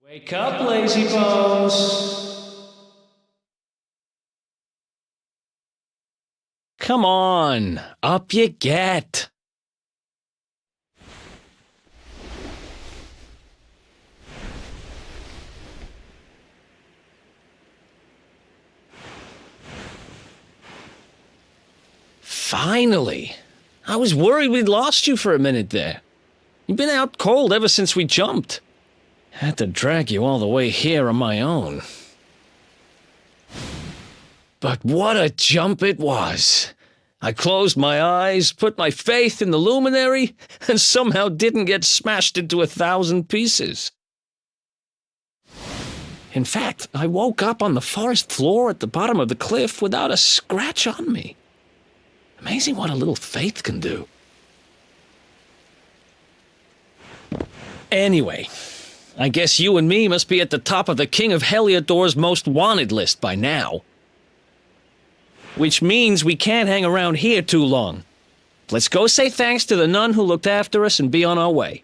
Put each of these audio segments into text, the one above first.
Wake up, lazy bones! Come on, up you get! Finally! I was worried we'd lost you for a minute there. You've been out cold ever since we jumped. Had to drag you all the way here on my own. But what a jump it was! I closed my eyes, put my faith in the luminary, and somehow didn't get smashed into 1,000 pieces. In fact, I woke up on the forest floor at the bottom of the cliff without a scratch on me. Amazing what a little faith can do. Anyway, I guess you and me must be at the top of the King of Heliodor's most wanted list by now. Which means we can't hang around here too long. Let's go say thanks to the nun who looked after us and be on our way.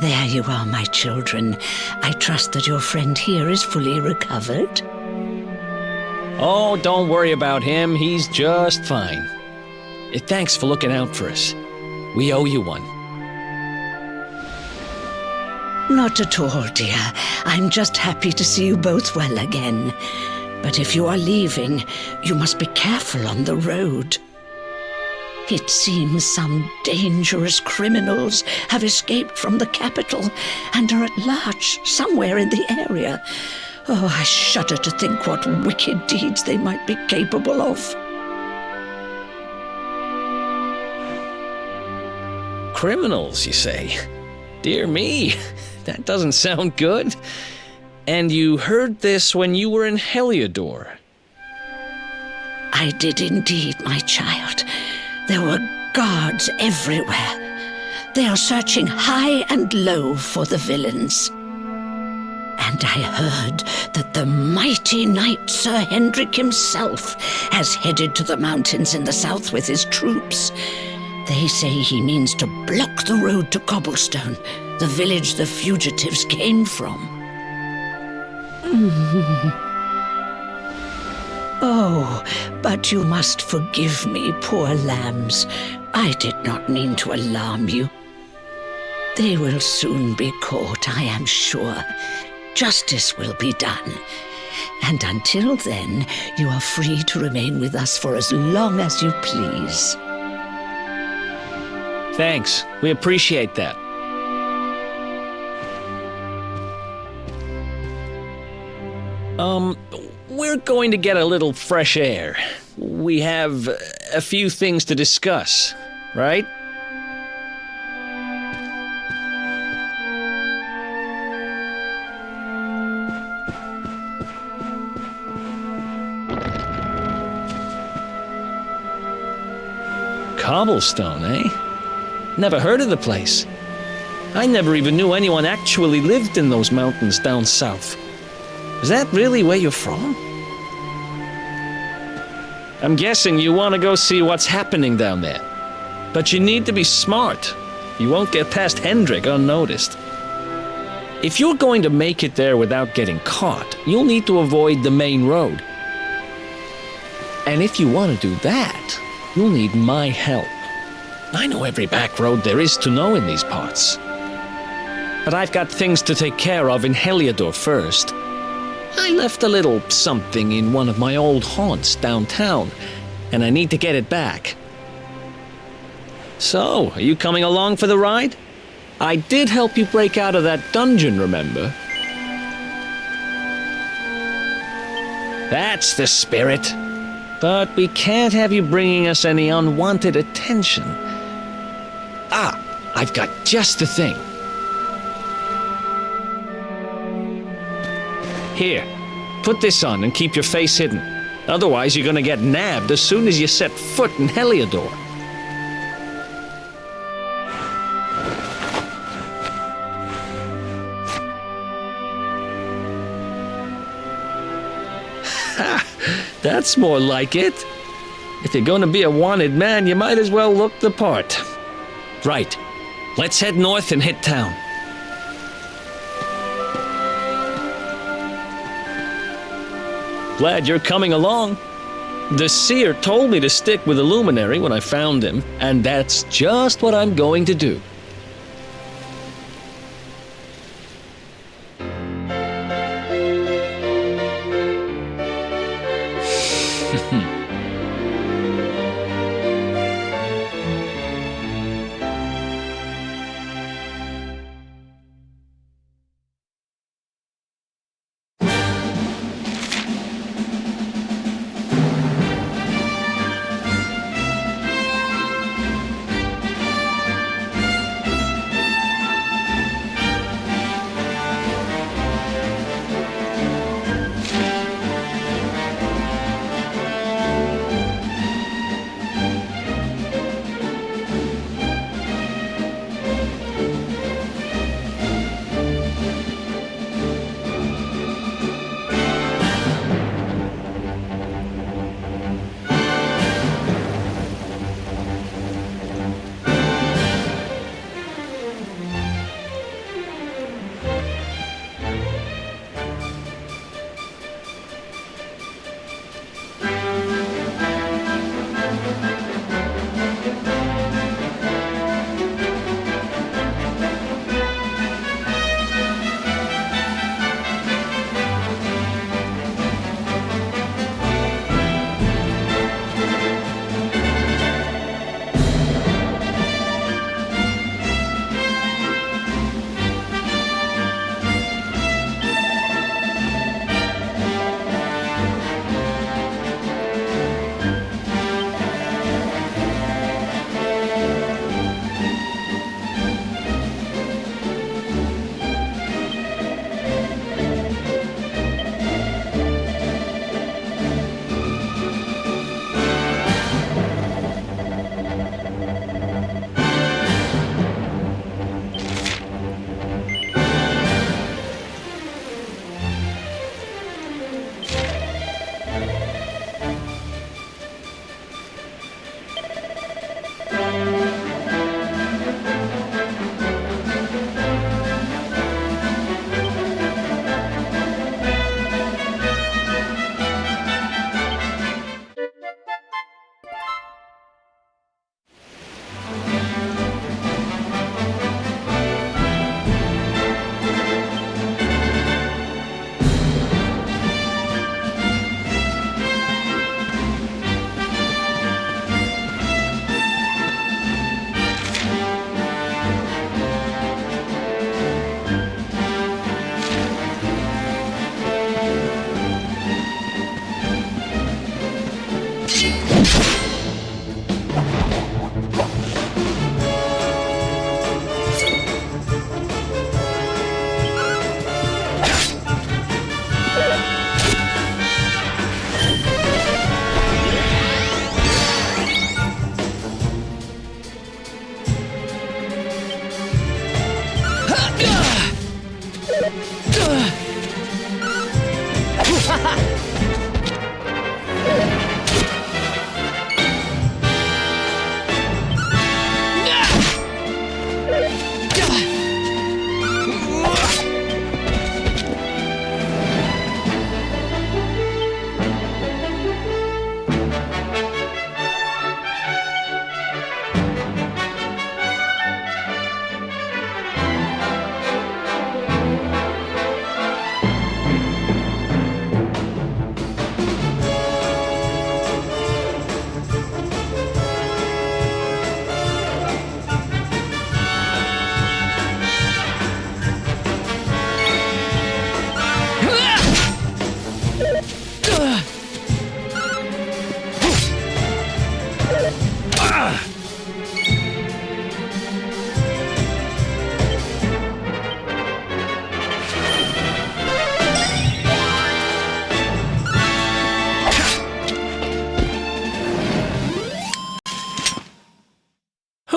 There you are, my children. I trust that your friend here is fully recovered. Oh, don't worry about him. He's just fine. Thanks for looking out for us. We owe you one. Not at all, dear. I'm just happy to see you both well again. But if you are leaving, you must be careful on the road. It seems some dangerous criminals have escaped from the capital and are at large somewhere in the area. Oh, I shudder to think what wicked deeds they might be capable of. Criminals, you say? Dear me, that doesn't sound good. And you heard this when you were in Heliodor? I did indeed, my child. There were guards everywhere. They are searching high and low for the villains. And I heard that the mighty knight Sir Hendrik himself has headed to the mountains in the south with his troops. They say he means to block the road to Cobblestone, the village the fugitives came from. Oh, but you must forgive me, poor lambs. I did not mean to alarm you. They will soon be caught, I am sure. Justice will be done. And until then, you are free to remain with us for as long as you please. Thanks. We appreciate that. We're going to get a little fresh air. We have a few things to discuss, right? Cobblestone, eh? Never heard of the place. I never even knew anyone actually lived in those mountains down south. Is that really where you're from? I'm guessing you want to go see what's happening down there. But you need to be smart. You won't get past Hendrik unnoticed. If you're going to make it there without getting caught, you'll need to avoid the main road. And if you want to do that, you'll need my help. I know every back road there is to know in these parts. But I've got things to take care of in Heliodor first. I left a little something in one of my old haunts downtown, and I need to get it back. So, are you coming along for the ride? I did help you break out of that dungeon, remember? That's the spirit. But we can't have you bringing us any unwanted attention. Ah, I've got just the thing. Here, put this on and keep your face hidden. Otherwise, you're gonna get nabbed as soon as you set foot in Heliodor. Ha! That's more like it. If you're gonna be a wanted man, you might as well look the part. Right. Let's head north and hit town. Glad you're coming along. The seer told me to stick with the luminary when I found him, and that's just what I'm going to do.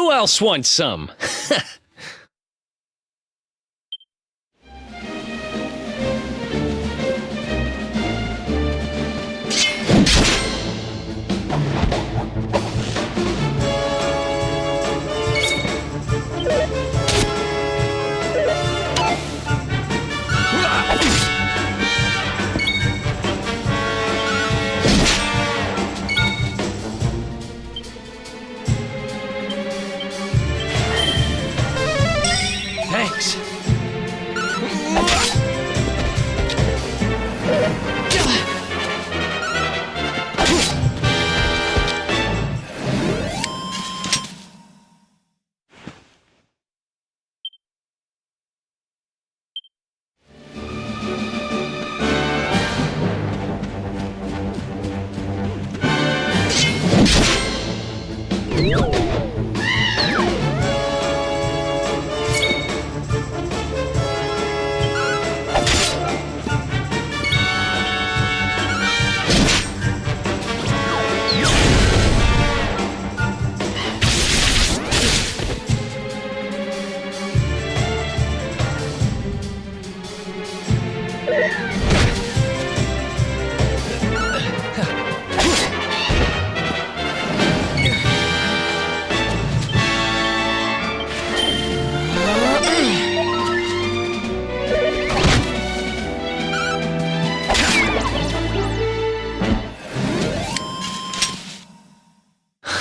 Who else wants some? Thanks.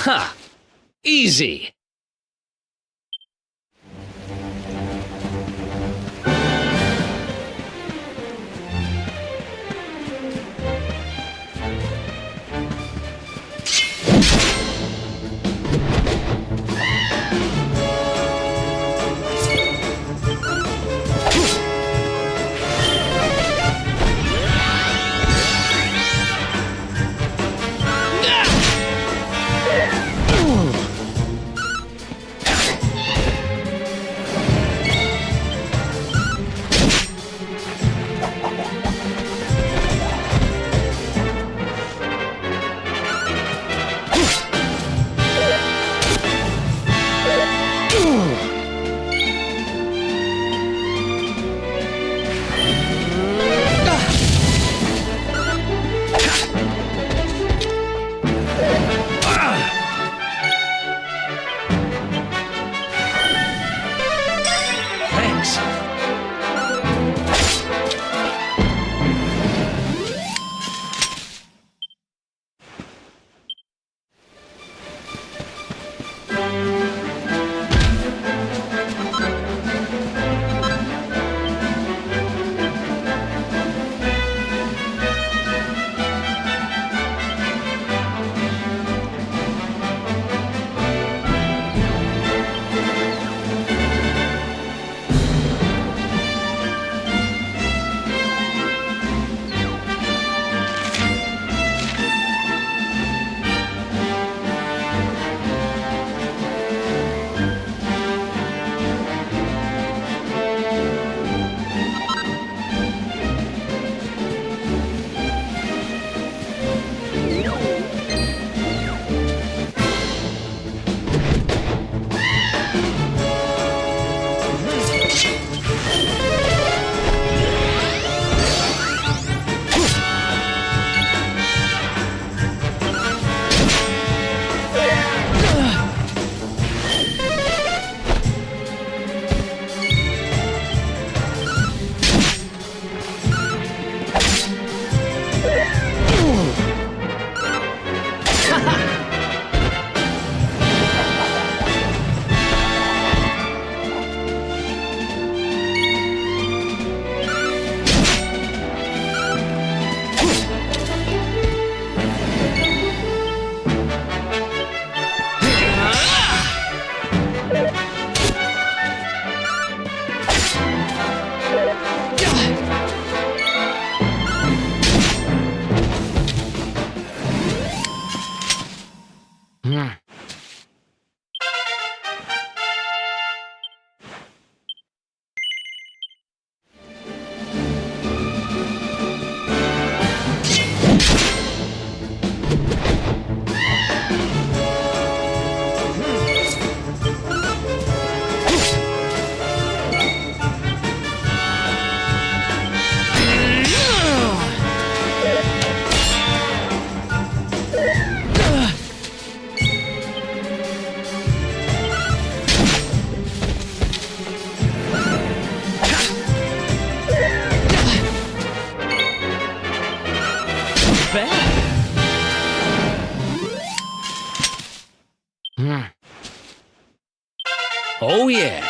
Ha! Easy! Oh yeah.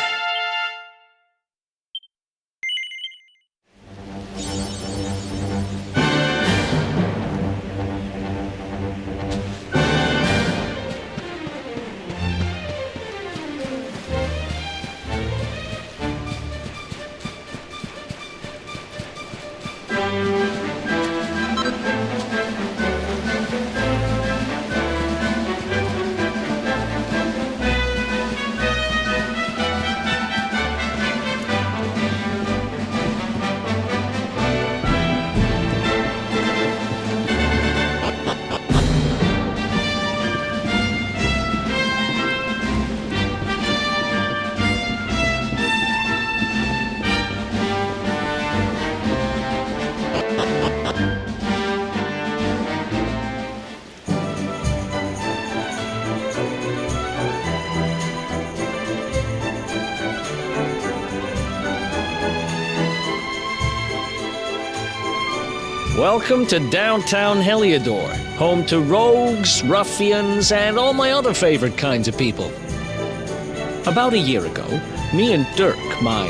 Welcome to downtown Heliodor, home to rogues, ruffians, and all my other favorite kinds of people. About a year ago, me and Dirk, my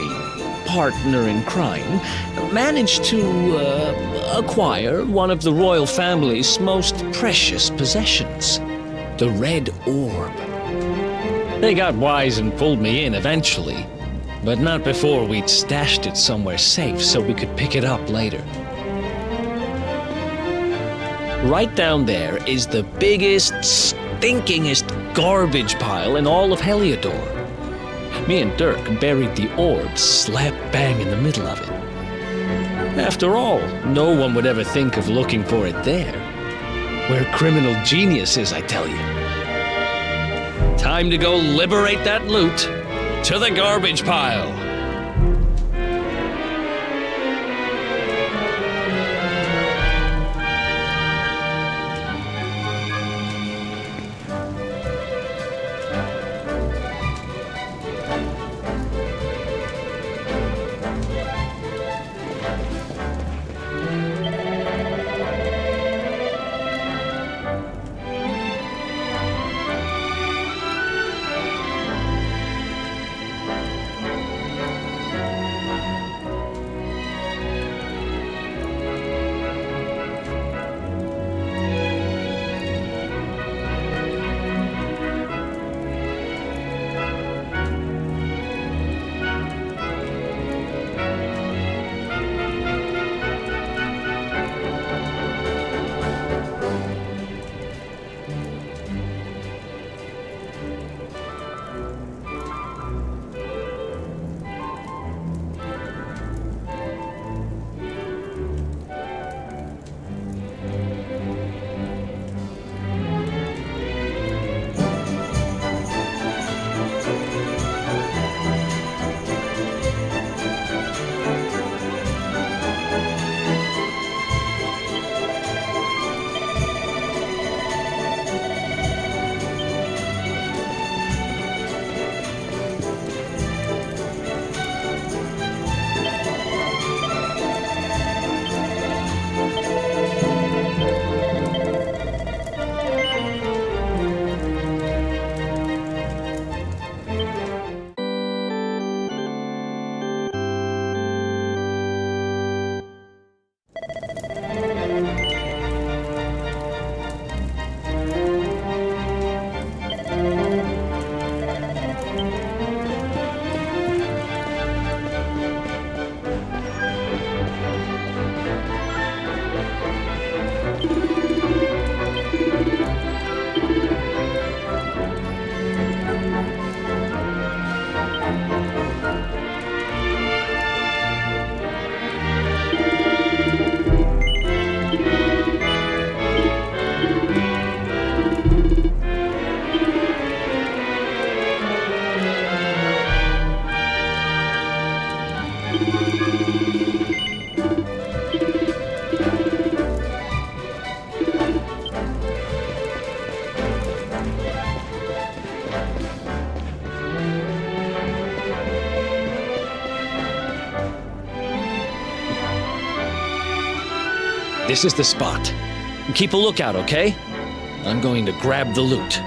partner in crime, managed to acquire one of the royal family's most precious possessions, the Red Orb. They got wise and pulled me in eventually, but not before we'd stashed it somewhere safe so we could pick it up later. Right down there is the biggest, stinkingest garbage pile in all of Heliodor. Me and Dirk buried the orb slap bang in the middle of it. After all, no one would ever think of looking for it there. We're criminal geniuses, I tell you. Time to go liberate that loot to the garbage pile. This is the spot. Keep a lookout, okay? I'm going to grab the loot.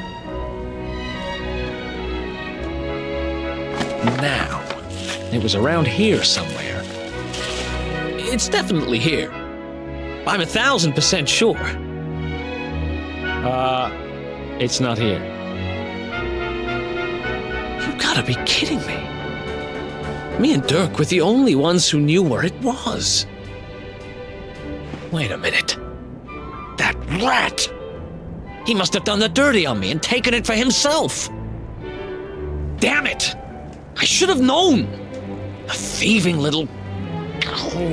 Now, it was around here somewhere. It's definitely here. I'm 1,000% sure. It's not here. You gotta be kidding me. Me and Dirk were the only ones who knew where it was. Wait a minute. That rat! He must have done the dirty on me and taken it for himself. Damn it! I should have known! A thieving little...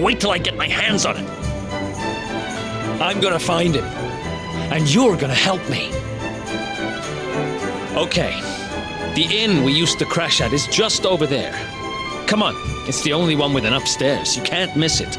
Wait till I get my hands on it. I'm gonna find him. And you're gonna help me. Okay. The inn we used to crash at is just over there. Come on. It's the only one with an upstairs. You can't miss it.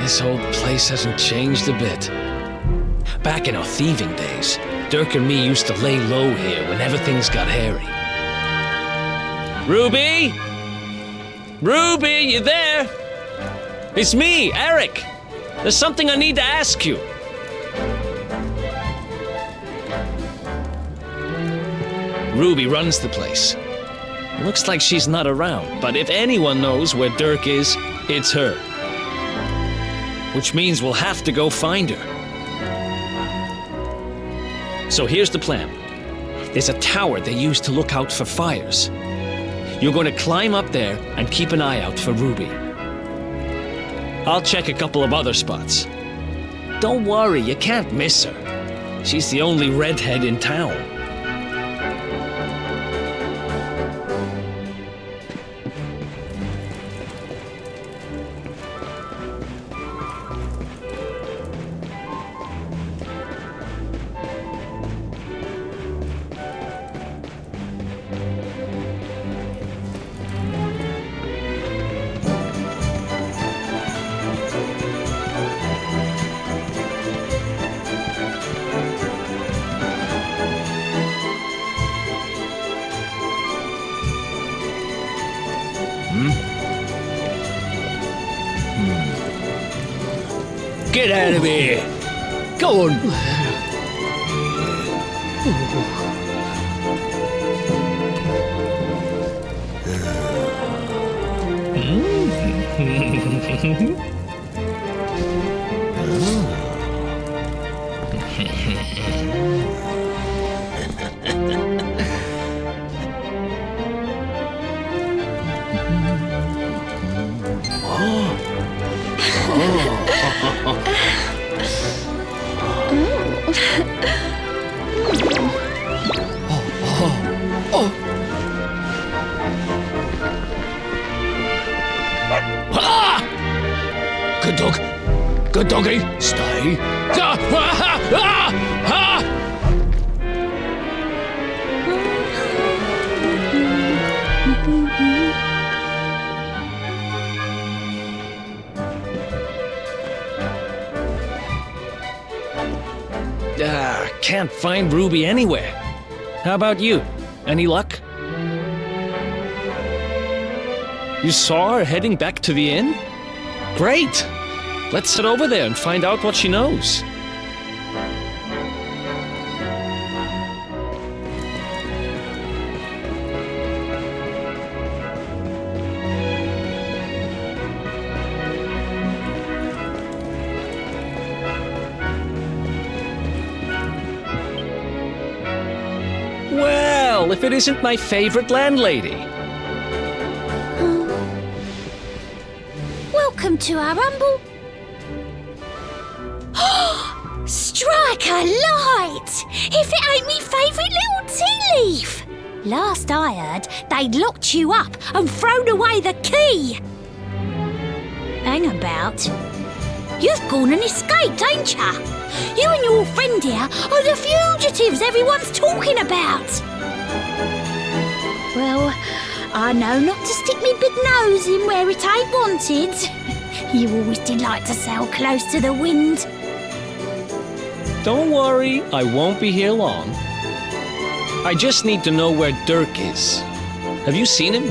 This old place hasn't changed a bit. Back in our thieving days, Dirk and me used to lay low here whenever things got hairy. Ruby? Ruby, you there? It's me, Erik. There's something I need to ask you. Ruby runs the place. Looks like she's not around, but if anyone knows where Dirk is, it's her. Which means we'll have to go find her. So here's the plan. There's a tower they use to look out for fires. You're going to climb up there and keep an eye out for Ruby. I'll check a couple of other spots. Don't worry, you can't miss her. She's the only redhead in town. Get out of here! Go on! Good dog. Good doggy. Stay. Can't find Ruby anywhere. How about you? Any luck? You saw her heading back to the inn? Great! Let's head over there and find out what she knows. Well, if it isn't my favorite landlady. Welcome to our humble... Strike a light! If it ain't me favourite little tea leaf. Last I heard, they'd locked you up and thrown away the key. Hang about. You've gone and escaped, ain't ya? You and your friend here are the fugitives everyone's talking about. Well, I know not to stick me big nose in where it ain't wanted. You always did like to sail close to the wind. Don't worry, I won't be here long. I just need to know where Dirk is. Have you seen him?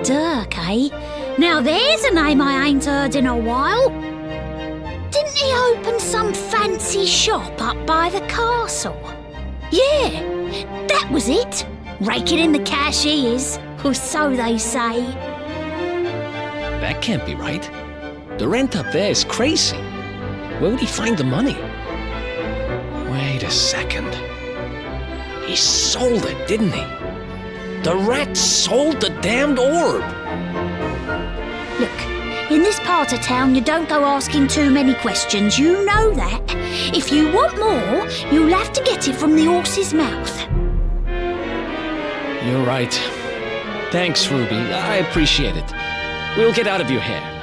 Dirk, eh? Now there's a name I ain't heard in a while. Didn't he open some fancy shop up by the castle? Yeah, that was it. Raking in the cash he is, or so they say. That can't be right. The rent up there is crazy. Where would he find the money? Wait a second. He sold it, didn't he? The rat sold the damned orb. Look, in this part of town you don't go asking too many questions, you know that. If you want more, you'll have to get it from the horse's mouth. You're right. Thanks, Ruby. I appreciate it. We'll get out of your hair.